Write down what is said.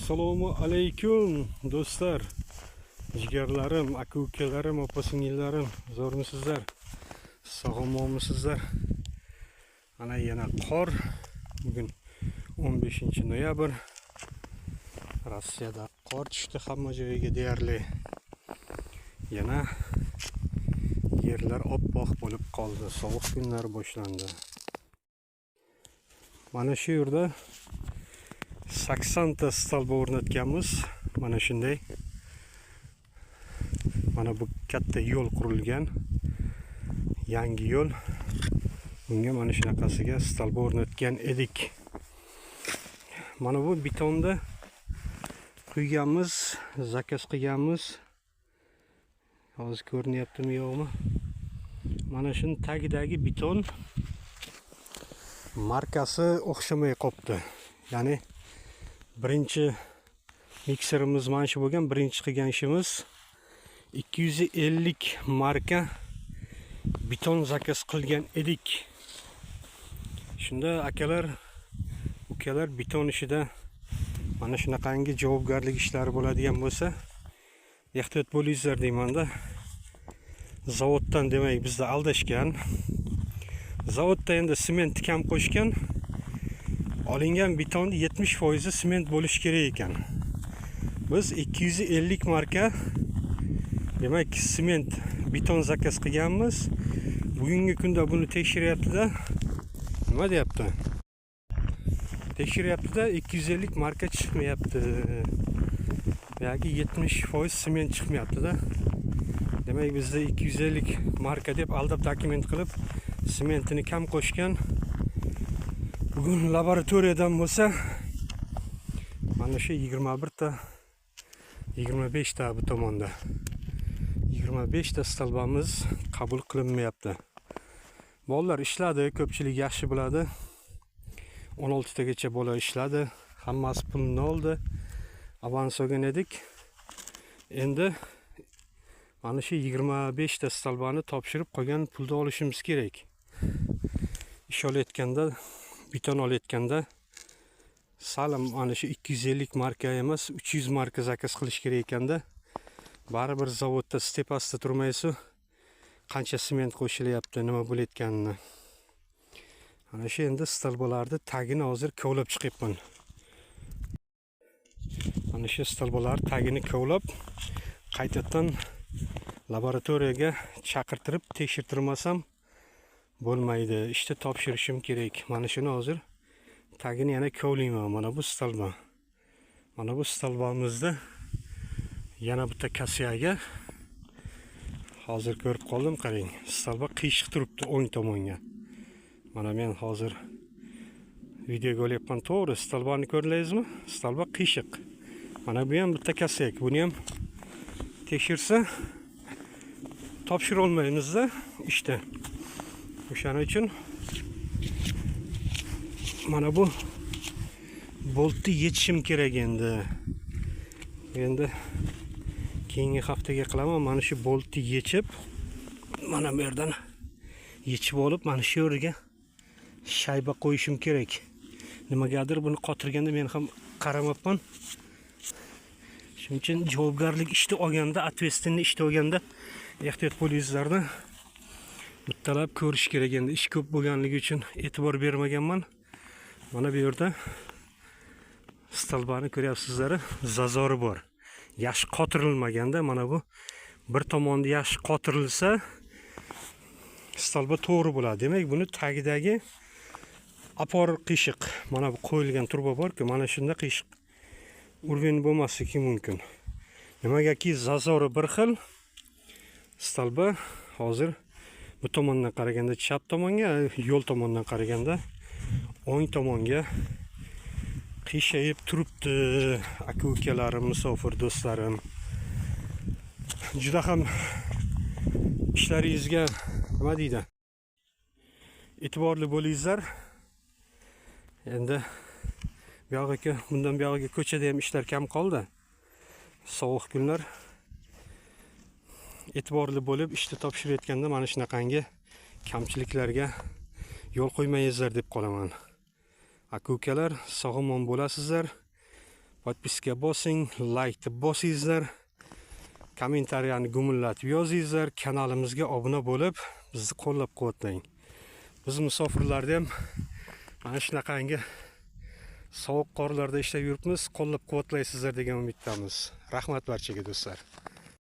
Assalomu alaykum do'stlar, jigarlarim, aka-ukalarim, opa-singillarim, zo'rmisizlar? Sog'lommisizlar? Ana yana qor. Bugun 15-noyabr. Rossiyada qor tushdi hamma joyiga deyarli. Yana yerlar oppoq bo'lib qoldi. Sovuq kunlar boshlandi. Mana shu yerda 80 ta stolba o'rnatganmiz. Mana shunday. Mana bu katta yo'l qurilgan. Yangi yo'l. Bunga mana shunaqasiga stolba o'rnatgan edik. Mana bu betonda quyganmiz, zakaz qilganmiz. Hozir ko'rinyaptimi yo'qmi? Mana shuni tagidagi beton markasi o'xshamay qopti. Ya'ni birinchi mikserimiz mana shu bo'lgan, birinchi qilgan ishimiz 250 marka beton zakaz qilgan edik. Shunda akalar, ukalar beton ishida mana shunaqangi javobgarlik ishlari bo'ladigan bo'lsa, ehtiyot bo'lingizlar deymanda. Zavoddan demak bizda aldashgan. Zavodda endi sement kam qo'shgan. Olingan beton 70% sement bo'lishi kerak ekan. Biz 250 marka demak sement beton zakaz qilganmiz. Bugungi kunda buni tekshiryapti-da. Nima deyapti? Tekshiryapti-da, 250 marka chiqmayapti. Yoki 70% sement chiqmayapti-da. Demak bizda 250 marka deb aldab dokument qilib sementini kam qo'shgan. Bugun laboratoriyadan bo'lsa mana shu 21 ta 25 ta bu tomonda 25 ta stolbamiz qabul qilinmayapti. Bolalar ishladi, ko'pchilik yaxshi biladi. 16 tagacha bola ishladi, hammasi pulni oldi. Avans olgan edik. Endi mana shu 25 ta stolbani topshirib qolgan pulni olishimiz kerak. Ish olayotganda, beton olayotganda salim mana shu 250 marka emas, 300 marka zakaz qilish kerak ekanda, baribir zavodda stepasida turmaysiz. Qancha sement qo'shilyapti, nima bo'layotganini. Ana shu endi stolbalarni tagini hozir kovlab chiqyapman. Mana shu stolbalar tagini kovlab qaytadan laboratoriyaga chaqirtirib tekshirtirmasam bo'lmaydi. İşte topshirishim kerak. Mana shuni hozir tagini yana kovlayman. Mana bu stolba. Mana bu stolbamizda yana bitta kasiyaga hozir ko'rib qoldim, qarang. Stolba qiyshiq turibdi o'ng tomonga. Mana men hozir videoga olyapman, to'g'ri. Stolbani ko'rdingizmi? Stolba qiyshiq. Mana bu ham bitta kasiyak. Buni ham tekshirsa topshira olmaymiz-da işte. O'shaning uchun mana bu boltni yechishim kerak endi. Endi keyingi haftaga qilaman. Mana shu boltni yechib, mana bu yerdan yechib olib, mana shu yerga shayba qo'yishim kerak. Nimagadir buni qotirganda men ham qaramabman. Shuning uchun javobgarlik ishni olganda, ответственный ishni olganda ehtiyot bo'lingizlar-da. Bittalab ko'rish kerak endi. Ish ko'p bo'lganligi uchun e'tibor bermaganman. Mana bu yerda stolbani ko'ryapsizlar, zazori bor. Yaxshi qotirilmaganda, mana bu bir tomonni yaxshi qotirilsa stolba to'g'ri bo'ladi. Demak, buni tagidagi apor qiyshiq. Mana bu qo'yilgan turba bor-ku, mana shunda qiyshiq. Urven bo'lmasligi mumkin. Nimagaki zazori bir xil. Stolba hozir bu tomondan qaraganda chap tomonga, yo'l tomondan qaraganda o'ng tomonga qiyshayib turibdi. Aka-ukalarim, musofir do'stlarim, juda ham ishlaringizga nima deydi? E'tiborli bo'lingizlar. Endi bundan buyog'iga ko'chada ham ishlar kam qoldi. Sovuq kunlar. E'tiborli bo'lib ishni topshirayotganda mana shunaqangi kamchiliklarga yo'l qo'ymayingizlar deb qolaman. Aka-ukalar, sog'-omon bo'lasizlar. Podpiska bosing, like bosingizlar, kommentariyani gumillatib yozingizlar, kanalimizga obuna bo'lib, bizni qo'llab-quvvatlang. Biz musofirlarda ham mana shunaqangi sovuq qorlarda ishlab yuribmiz, qo'llab-quvvatlaysizlar degan umiddamiz. Rahmat barchaga do'stlar.